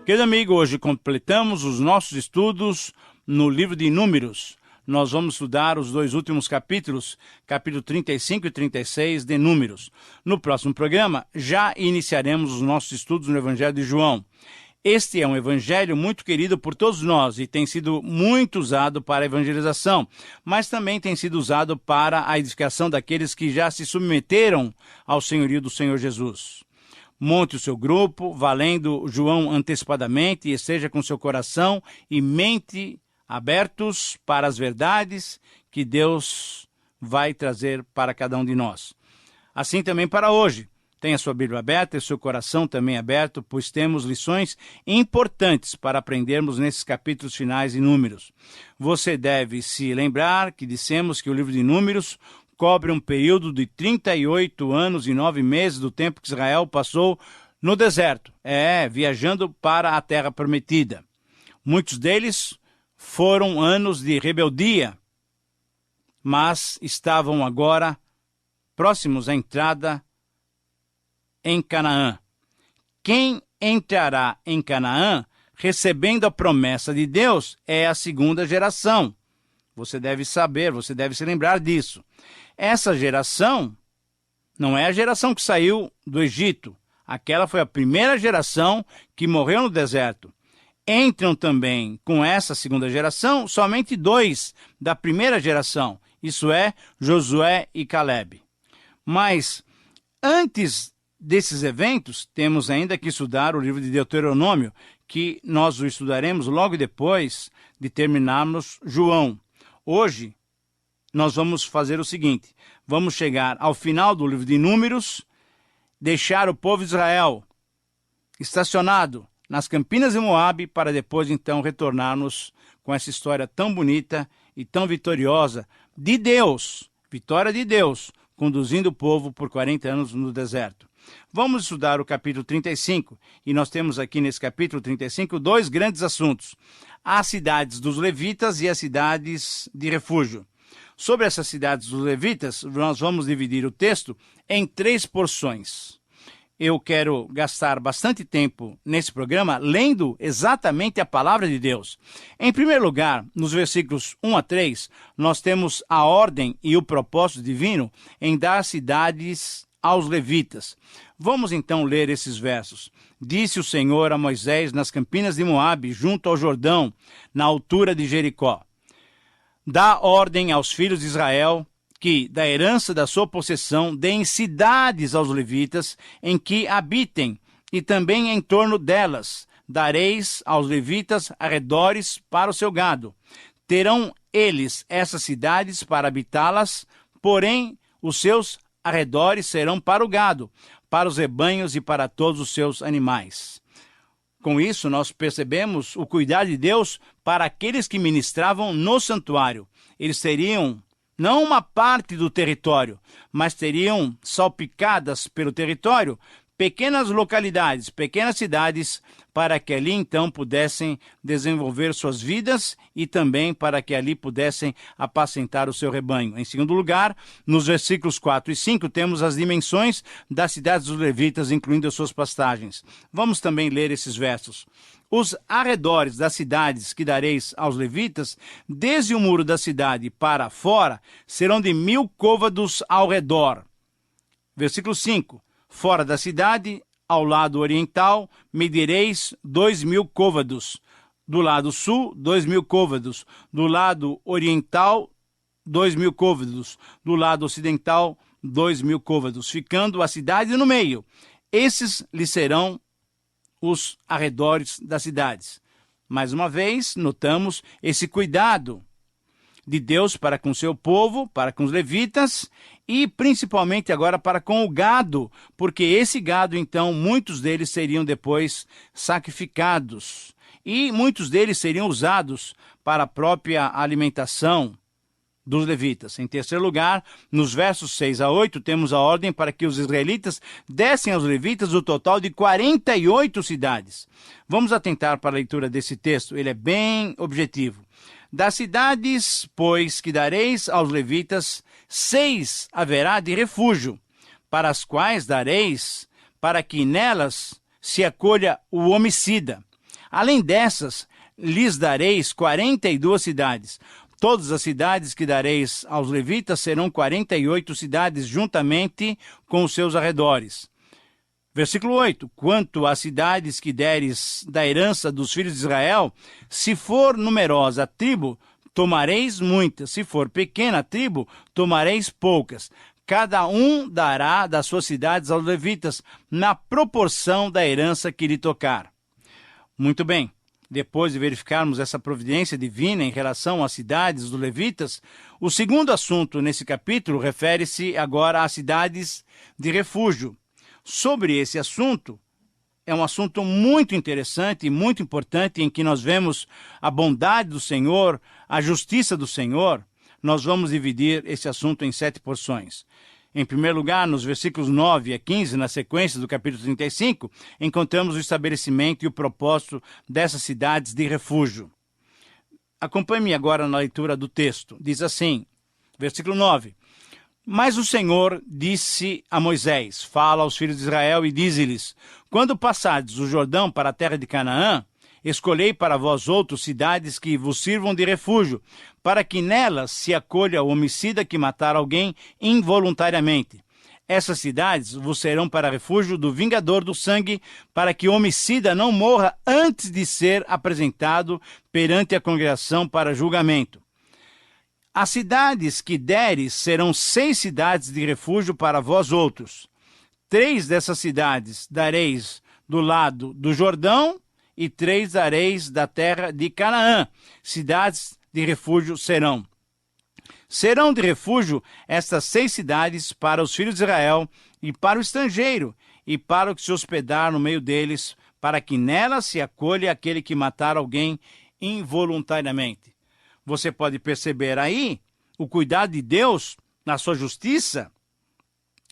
Querido amigo, hoje completamos os nossos estudos no livro de Números. Nós vamos estudar os dois últimos capítulos, capítulo 35 e 36 de Números. No próximo programa, já iniciaremos os nossos estudos no Evangelho de João. Este é um evangelho muito querido por todos nós e tem sido muito usado para a evangelização, mas também tem sido usado para a edificação daqueles que já se submeteram ao senhorio do Senhor Jesus. Monte o seu grupo, valendo João antecipadamente, e esteja com seu coração e mente abertos para as verdades que Deus vai trazer para cada um de nós. Assim também para hoje. Tenha sua Bíblia aberta e seu coração também aberto, pois temos lições importantes para aprendermos nesses capítulos finais de Números. Você deve se lembrar que dissemos que o livro de Números cobre um período de 38 anos e 9 meses do tempo que Israel passou no deserto, viajando para a terra prometida. Muitos deles foram anos de rebeldia, mas estavam agora próximos à entrada em Canaã. Quem entrará em Canaã, recebendo a promessa de Deus, é a segunda geração. Você deve saber, você deve se lembrar disso. Essa geração não é a geração que saiu do Egito. Aquela foi a primeira geração que morreu no deserto. Entram também com essa segunda geração somente 2 da primeira geração. Isso é, Josué e Calebe. Mas antes desses eventos, temos ainda que estudar o livro de Deuteronômio, que nós o estudaremos logo depois de terminarmos João. Hoje, nós vamos fazer o seguinte: vamos chegar ao final do livro de Números, deixar o povo de Israel estacionado nas campinas de Moabe, para depois então retornarmos com essa história tão bonita e tão vitoriosa de Deus, vitória de Deus, conduzindo o povo por 40 anos no deserto. Vamos estudar o capítulo 35, e nós temos aqui nesse capítulo 35 2 grandes assuntos: as cidades dos levitas e as cidades de refúgio. Sobre essas cidades dos levitas, nós vamos dividir o texto em 3 porções. Eu quero gastar bastante tempo nesse programa lendo exatamente a palavra de Deus. Em primeiro lugar, nos versículos 1 a 3, nós temos a ordem e o propósito divino em dar cidades aos levitas. Vamos então ler esses versos. Disse o Senhor a Moisés nas campinas de Moabe, junto ao Jordão, na altura de Jericó: dá ordem aos filhos de Israel que, da herança da sua possessão, deem cidades aos levitas em que habitem, e também em torno delas dareis aos levitas arredores para o seu gado. Terão eles essas cidades para habitá-las, porém os seus arredores serão para o gado, para os rebanhos e para todos os seus animais. Com isso, nós percebemos o cuidado de Deus para aqueles que ministravam no santuário. Eles teriam não uma parte do território, mas teriam salpicadas pelo território pequenas localidades, pequenas cidades, para que ali então pudessem desenvolver suas vidas e também para que ali pudessem apacentar o seu rebanho. Em segundo lugar, nos versículos 4 e 5, temos as dimensões das cidades dos levitas, incluindo as suas pastagens. Vamos também ler esses versos. Os arredores das cidades que dareis aos levitas, desde o muro da cidade para fora, serão de 1000 côvados ao redor. Versículo 5. Fora da cidade, ao lado oriental, medireis 2000 côvados. Do lado sul, 2000 côvados. Do lado oriental, 2000 côvados. Do lado ocidental, 2000 côvados. Ficando a cidade no meio. Esses lhe serão os arredores das cidades. Mais uma vez, notamos esse cuidado de Deus para com seu povo, para com os levitas e principalmente agora para com o gado, porque esse gado, então, muitos deles seriam depois sacrificados e muitos deles seriam usados para a própria alimentação dos levitas. Em terceiro lugar, nos versos 6 a 8, temos a ordem para que os israelitas dessem aos levitas o total de 48 cidades. Vamos atentar para a leitura desse texto, ele é bem objetivo. Das cidades, pois, que dareis aos levitas, 6 haverá de refúgio, para as quais dareis, para que nelas se acolha o homicida. Além dessas, lhes dareis 42 cidades. Todas as cidades que dareis aos levitas serão 48 cidades, juntamente com os seus arredores. Versículo 8. Quanto às cidades que deres da herança dos filhos de Israel, se for numerosa a tribo, tomareis muitas. Se for pequena a tribo, tomareis poucas. Cada um dará das suas cidades aos levitas, na proporção da herança que lhe tocar. Muito bem. Depois de verificarmos essa providência divina em relação às cidades dos levitas, o segundo assunto nesse capítulo refere-se agora às cidades de refúgio. Sobre esse assunto, é um assunto muito interessante e muito importante, em que nós vemos a bondade do Senhor, a justiça do Senhor. Nós vamos dividir esse assunto em 7 porções. Em primeiro lugar, nos versículos 9 a 15, na sequência do capítulo 35, encontramos o estabelecimento e o propósito dessas cidades de refúgio. Acompanhe-me agora na leitura do texto. Diz assim, versículo 9. Mas o Senhor disse a Moisés, fala aos filhos de Israel e dize-lhes, quando passardes o Jordão para a terra de Canaã, escolhei para vós outros cidades que vos sirvam de refúgio, para que nelas se acolha o homicida que matar alguém involuntariamente. Essas cidades vos serão para refúgio do vingador do sangue, para que o homicida não morra antes de ser apresentado perante a congregação para julgamento. As cidades que deres serão 6 cidades de refúgio para vós outros. 3 dessas cidades dareis do lado do Jordão e 3 dareis da terra de Canaã. Cidades de refúgio serão. Serão de refúgio estas 6 cidades para os filhos de Israel e para o estrangeiro e para o que se hospedar no meio deles, para que nelas se acolha aquele que matar alguém involuntariamente. Você pode perceber aí o cuidado de Deus na sua justiça,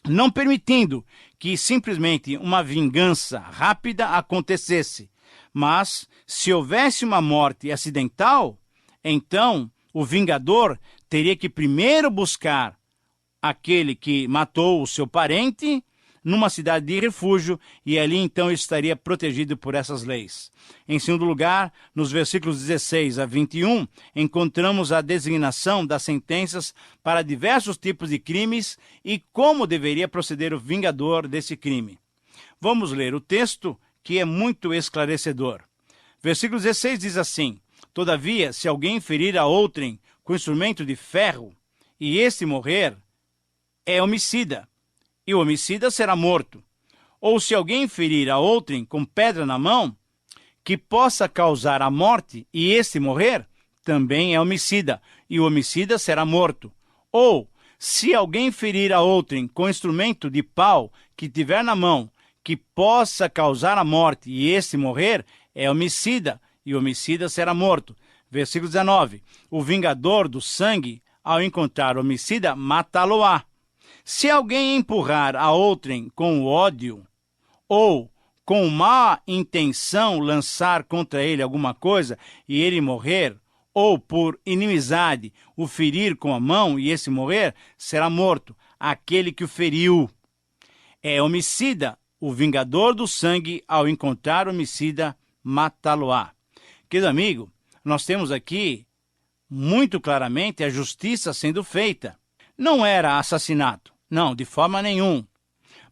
não permitindo que simplesmente uma vingança rápida acontecesse. Mas, se houvesse uma morte acidental, então o vingador teria que primeiro buscar aquele que matou o seu parente numa cidade de refúgio, e ali então estaria protegido por essas leis. Em segundo lugar, nos versículos 16 a 21, encontramos a designação das sentenças para diversos tipos de crimes e como deveria proceder o vingador desse crime. Vamos ler o texto, que é muito esclarecedor. Versículo 16 diz assim, todavia, se alguém ferir a outrem com instrumento de ferro, e este morrer, é homicida, e o homicida será morto. Ou se alguém ferir a outrem com pedra na mão, que possa causar a morte, e este morrer, também é homicida, e o homicida será morto. Ou, se alguém ferir a outrem com instrumento de pau que tiver na mão, que possa causar a morte, e este morrer, é homicida, e o homicida será morto. Versículo 19. O vingador do sangue, ao encontrar o homicida, matá-lo-á. Se alguém empurrar a outrem com ódio, ou com má intenção lançar contra ele alguma coisa, e ele morrer, ou por inimizade o ferir com a mão, e esse morrer, será morto, aquele que o feriu. É homicida, o vingador do sangue, ao encontrar o homicida, matá-lo-á. Querido amigo, nós temos aqui, muito claramente, a justiça sendo feita. Não era assassinato, não, de forma nenhuma,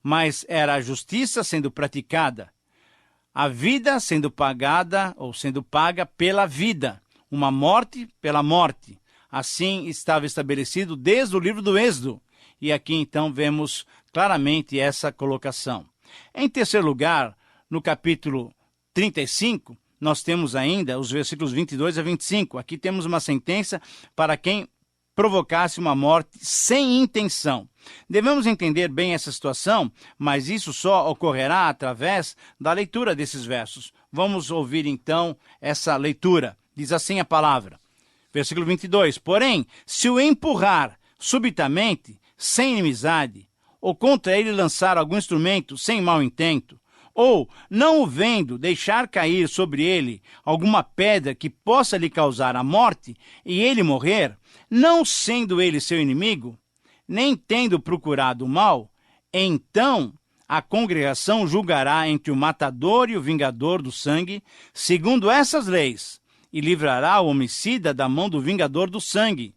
mas era a justiça sendo praticada. A vida sendo pagada, ou sendo paga pela vida. Uma morte pela morte. Assim estava estabelecido desde o livro do Êxodo. E aqui então vemos claramente essa colocação. Em terceiro lugar, no capítulo 35, nós temos ainda os versículos 22 a 25. Aqui temos uma sentença para quem provocasse uma morte sem intenção. Devemos entender bem essa situação, mas isso só ocorrerá através da leitura desses versos. Vamos ouvir então essa leitura. Diz assim a palavra. Versículo 22. Porém, se o empurrar subitamente, sem inimizade, ou contra ele lançar algum instrumento sem mau intento, ou, não o vendo, deixar cair sobre ele alguma pedra que possa lhe causar a morte, e ele morrer, não sendo ele seu inimigo, nem tendo procurado o mal, então a congregação julgará entre o matador e o vingador do sangue, segundo essas leis, e livrará o homicida da mão do vingador do sangue,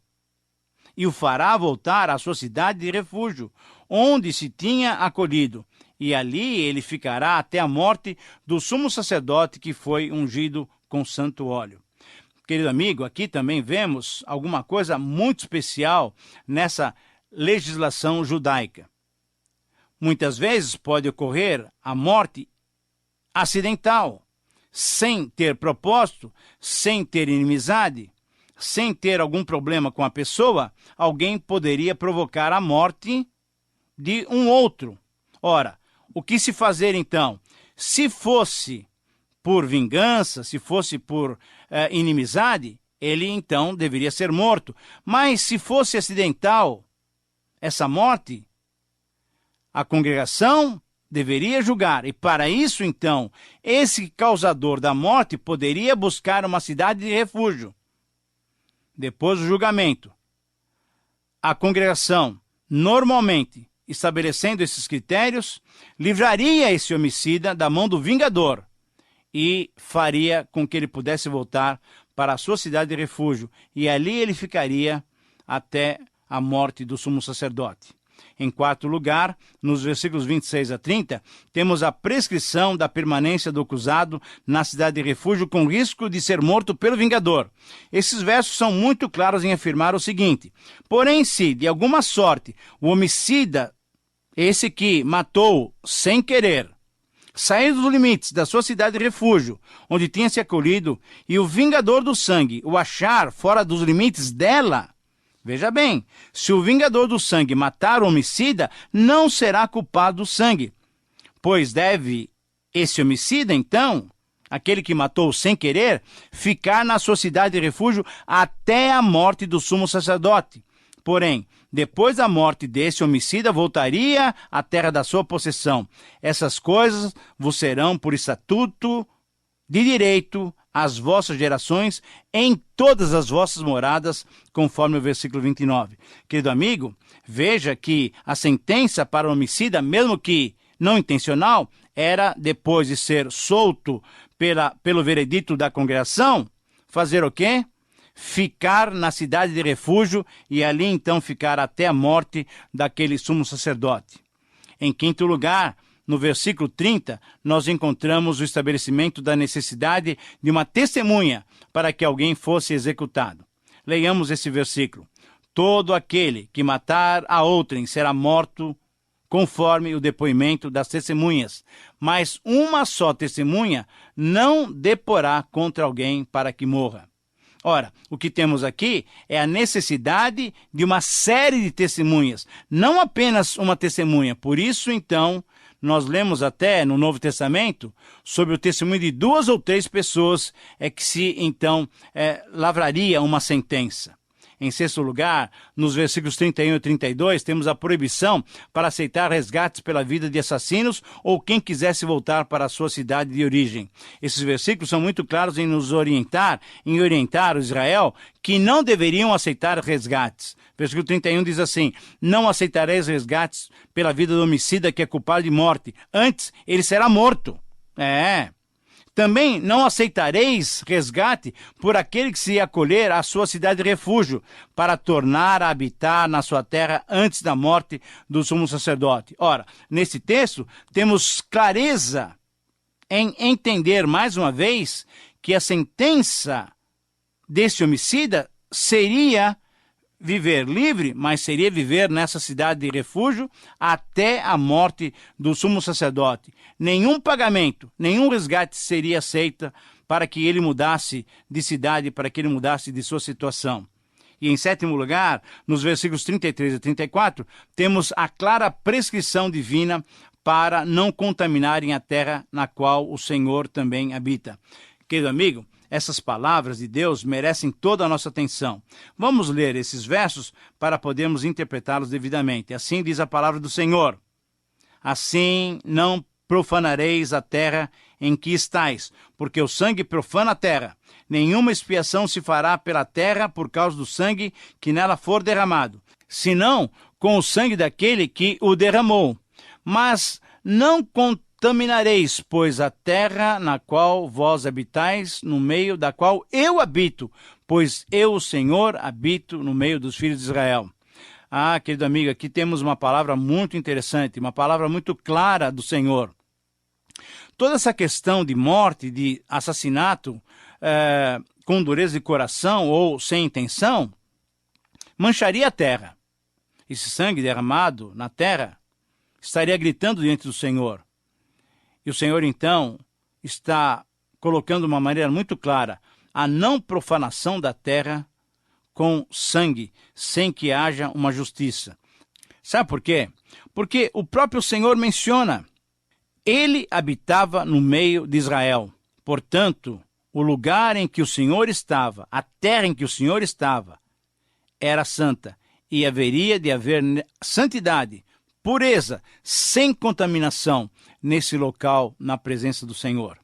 e o fará voltar à sua cidade de refúgio, onde se tinha acolhido, e ali ele ficará até a morte do sumo sacerdote que foi ungido com santo óleo. Querido amigo, aqui também vemos alguma coisa muito especial nessa legislação judaica. Muitas vezes pode ocorrer a morte acidental, sem ter propósito, sem ter inimizade, sem ter algum problema com a pessoa, alguém poderia provocar a morte de um outro. Ora, o que se fazer então? Se fosse por vingança, se fosse por inimizade, ele então deveria ser morto. Mas se fosse acidental essa morte, a congregação deveria julgar. E para isso, então, esse causador da morte poderia buscar uma cidade de refúgio. Depois do julgamento, a congregação, normalmente, estabelecendo esses critérios, livraria esse homicida da mão do vingador e faria com que ele pudesse voltar para a sua cidade de refúgio. E ali ele ficaria até a morte do sumo sacerdote. Em quarto lugar, nos versículos 26 a 30, temos a prescrição da permanência do acusado na cidade de refúgio com risco de ser morto pelo vingador. Esses versos são muito claros em afirmar o seguinte: porém, se, de alguma sorte, o homicida, esse que matou sem querer, sair dos limites da sua cidade de refúgio, onde tinha se acolhido, e o vingador do sangue o achar fora dos limites dela, veja bem, se o vingador do sangue matar o homicida, não será culpado do sangue, pois deve esse homicida, então, aquele que matou sem querer, ficar na sua cidade de refúgio até a morte do sumo sacerdote. Porém, depois da morte desse homicida, voltaria à terra da sua possessão. Essas coisas vos serão por estatuto de direito às vossas gerações em todas as vossas moradas, conforme o versículo 29. Querido amigo, veja que a sentença para o homicida, mesmo que não intencional, era, depois de ser solto pelo veredito da congregação, fazer o quê? Ficar na cidade de refúgio e ali então ficar até a morte daquele sumo sacerdote. Em quinto lugar, no versículo 30, nós encontramos o estabelecimento da necessidade de uma testemunha para que alguém fosse executado. Leiamos esse versículo. Todo aquele que matar a outrem será morto conforme o depoimento das testemunhas, mas uma só testemunha não deporá contra alguém para que morra. Ora, o que temos aqui é a necessidade de uma série de testemunhas, não apenas uma testemunha. Por isso, então, nós lemos até no Novo Testamento sobre o testemunho de 2 ou 3 pessoas que se, então, lavraria uma sentença. Em sexto lugar, nos versículos 31 e 32, temos a proibição para aceitar resgates pela vida de assassinos ou quem quisesse voltar para a sua cidade de origem. Esses versículos são muito claros em nos orientar o Israel que não deveriam aceitar resgates. Versículo 31 diz assim: não aceitareis resgates pela vida do homicida que é culpado de morte, antes ele será morto. Também não aceitareis resgate por aquele que se acolher à sua cidade de refúgio, para tornar a habitar na sua terra antes da morte do sumo sacerdote. Ora, nesse texto, temos clareza em entender, mais uma vez, que a sentença desse homicida seria viver livre, mas seria viver nessa cidade de refúgio até a morte do sumo sacerdote. Nenhum pagamento, nenhum resgate seria aceito para que ele mudasse de cidade, para que ele mudasse de sua situação. E em sétimo lugar, nos versículos 33 e 34, temos a clara prescrição divina para não contaminarem a terra na qual o Senhor também habita. Querido amigo, essas palavras de Deus merecem toda a nossa atenção. Vamos ler esses versos para podermos interpretá-los devidamente. Assim diz a palavra do Senhor: assim não profanareis a terra em que estais, porque o sangue profana a terra. Nenhuma expiação se fará pela terra por causa do sangue que nela for derramado, senão com o sangue daquele que o derramou. Mas não contaminareis, pois a terra na qual vós habitais, no meio da qual eu habito, pois eu, o Senhor, habito no meio dos filhos de Israel. Ah, querido amigo, aqui temos uma palavra muito interessante, uma palavra muito clara do Senhor. Toda essa questão de morte, de assassinato, com dureza de coração ou sem intenção, mancharia a terra. Esse sangue derramado na terra estaria gritando diante do Senhor. E o Senhor, então, está colocando de uma maneira muito clara a não profanação da terra com sangue, sem que haja uma justiça. Sabe por quê? Porque o próprio Senhor menciona, ele habitava no meio de Israel. Portanto, o lugar em que o Senhor estava, a terra em que o Senhor estava, era santa, e haveria de haver santidade, pureza, sem contaminação, nesse local, na presença do Senhor.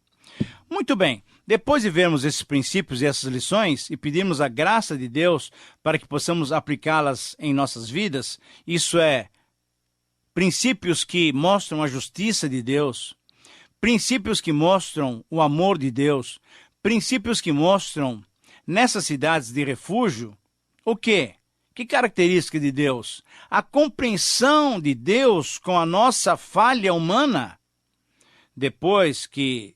Muito bem, depois de vermos esses princípios e essas lições, e pedirmos a graça de Deus para que possamos aplicá-las em nossas vidas, isso é, princípios que mostram a justiça de Deus, princípios que mostram o amor de Deus, princípios que mostram, nessas cidades de refúgio, o quê? Que característica de Deus? A compreensão de Deus com a nossa falha humana. Depois que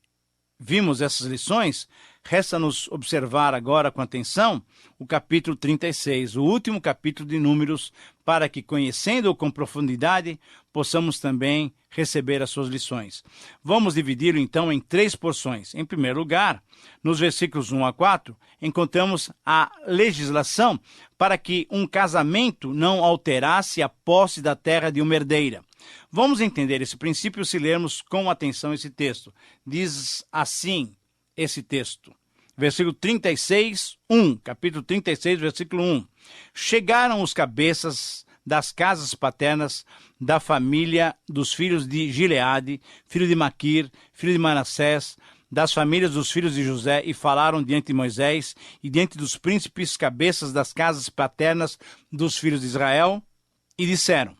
vimos essas lições, resta-nos observar agora com atenção o capítulo 36, o último capítulo de Números, para que, conhecendo-o com profundidade, possamos também receber as suas lições. Vamos dividi-lo, então, em 3 porções. Em primeiro lugar, nos versículos 1 a 4, encontramos a legislação para que um casamento não alterasse a posse da terra de uma herdeira. Vamos entender esse princípio se lermos com atenção esse texto. Diz assim esse texto. Versículo 36, 1. Capítulo 36, versículo 1. Chegaram os cabeças das casas paternas da família dos filhos de Gileade, filho de Maquir, filho de Manassés, das famílias dos filhos de José, e falaram diante de Moisés e diante dos príncipes cabeças das casas paternas dos filhos de Israel, e disseram: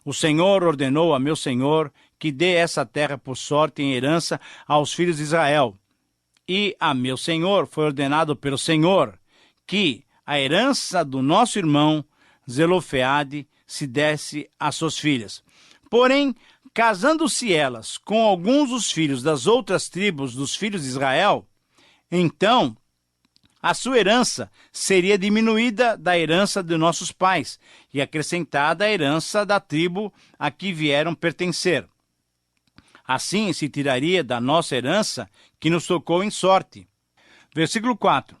o Senhor ordenou a meu senhor que dê essa terra por sorte em herança aos filhos de Israel. E a meu senhor foi ordenado pelo Senhor que a herança do nosso irmão Zelofeade se desse às suas filhas. Porém, casando-se elas com alguns dos filhos das outras tribos dos filhos de Israel, então a sua herança seria diminuída da herança de nossos pais e acrescentada à herança da tribo a que vieram pertencer. Assim se tiraria da nossa herança que nos tocou em sorte. Versículo 4.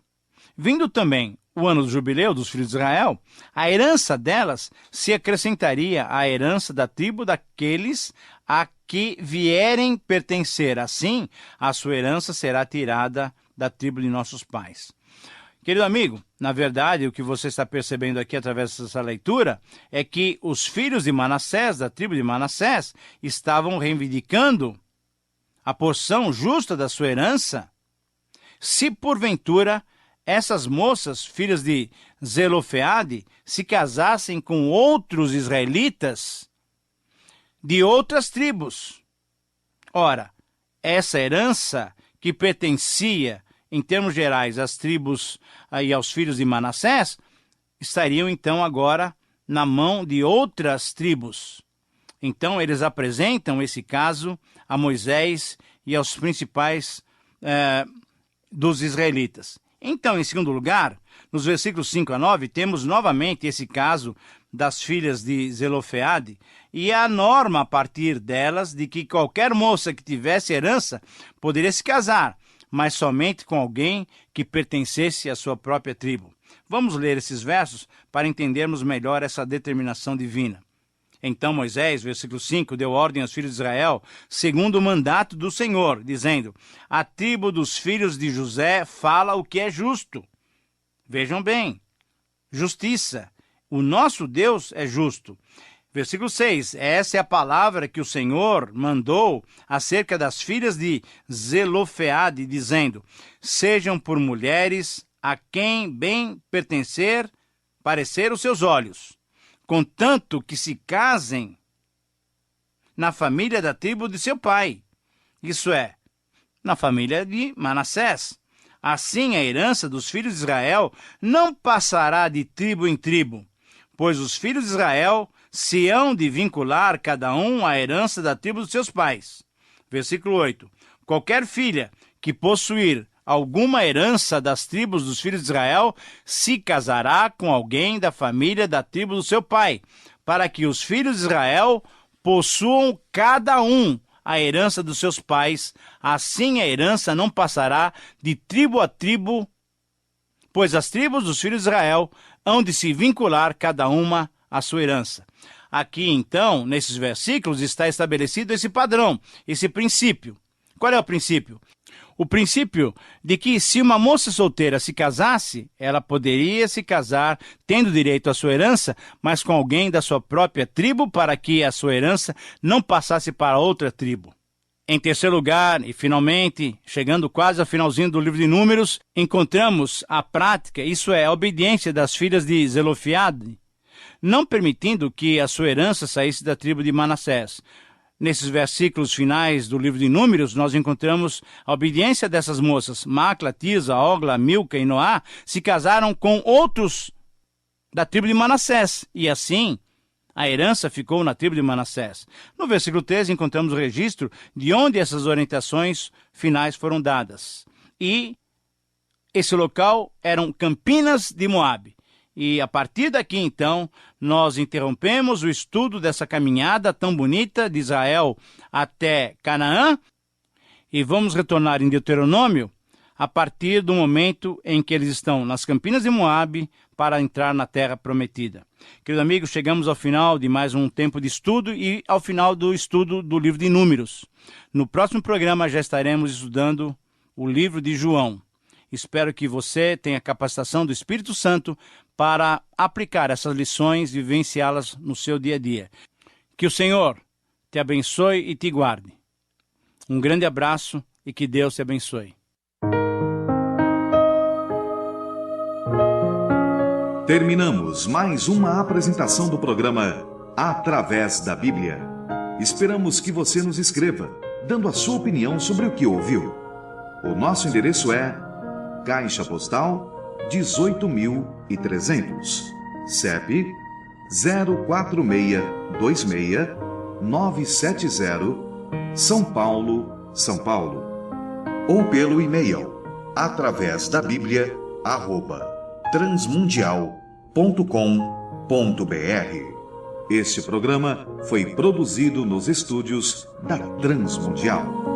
Vindo também o ano do jubileu dos filhos de Israel, a herança delas se acrescentaria à herança da tribo daqueles a que vierem pertencer. Assim, a sua herança será tirada da tribo de nossos pais. Querido amigo, na verdade, o que você está percebendo aqui através dessa leitura é que os filhos de Manassés, da tribo de Manassés, estavam reivindicando a porção justa da sua herança, se porventura essas moças, filhas de Zelofeade, se casassem com outros israelitas de outras tribos. Ora, essa herança que pertencia, em termos gerais, às tribos e aos filhos de Manassés, estariam então agora na mão de outras tribos. Então eles apresentam esse caso a Moisés e aos principais dos israelitas. Então, em segundo lugar, nos versículos 5 a 9, temos novamente esse caso das filhas de Zelofeade, e a norma a partir delas de que qualquer moça que tivesse herança poderia se casar, mas somente com alguém que pertencesse à sua própria tribo. Vamos ler esses versos para entendermos melhor essa determinação divina. Então Moisés, versículo 5, deu ordem aos filhos de Israel, segundo o mandato do Senhor, dizendo: a tribo dos filhos de José fala o que é justo. Vejam bem, justiça. O nosso Deus é justo. Versículo 6, essa é a palavra que o Senhor mandou acerca das filhas de Zelofeade, dizendo: sejam por mulheres a quem bem parecer os seus olhos, contanto que se casem na família da tribo de seu pai, isso é, na família de Manassés. Assim, a herança dos filhos de Israel não passará de tribo em tribo, pois os filhos de Israel se hão de vincular cada um à herança da tribo dos seus pais. Versículo 8. Qualquer filha que possuir alguma herança das tribos dos filhos de Israel se casará com alguém da família da tribo do seu pai, para que os filhos de Israel possuam cada um a herança dos seus pais. Assim a herança não passará de tribo a tribo, pois as tribos dos filhos de Israel hão de se vincular cada uma à sua herança. Aqui, então, nesses versículos, está estabelecido esse padrão, esse princípio. Qual é o princípio? O princípio de que se uma moça solteira se casasse, ela poderia se casar tendo direito à sua herança, mas com alguém da sua própria tribo, para que a sua herança não passasse para outra tribo. Em terceiro lugar, e finalmente, chegando quase ao finalzinho do livro de Números, encontramos a prática, isso é, a obediência das filhas de Zelofiade, não permitindo que a sua herança saísse da tribo de Manassés. Nesses versículos finais do livro de Números, nós encontramos a obediência dessas moças. Macla, Tisa, Ogla, Milca e Noá se casaram com outros da tribo de Manassés, e assim a herança ficou na tribo de Manassés. No versículo 13 encontramos o registro de onde essas orientações finais foram dadas. E esse local eram Campinas de Moabe. E a partir daqui, então, nós interrompemos o estudo dessa caminhada tão bonita de Israel até Canaã e vamos retornar em Deuteronômio a partir do momento em que eles estão nas Campinas de Moabe para entrar na terra prometida. Queridos amigos, chegamos ao final de mais um tempo de estudo e ao final do estudo do livro de Números. No próximo programa já estaremos estudando o livro de João. Espero que você tenha capacitação do Espírito Santo para aplicar essas lições e vivenciá-las no seu dia a dia. Que o Senhor te abençoe e te guarde. Um grande abraço e que Deus te abençoe. Terminamos mais uma apresentação do programa Através da Bíblia. Esperamos que você nos escreva, dando a sua opinião sobre o que ouviu. O nosso endereço é Caixa Postal 18.300, CEP 04626-970, São Paulo, São Paulo. Ou pelo e-mail atravesdabiblia@transmundial.com.br. Este programa foi produzido nos estúdios da Transmundial.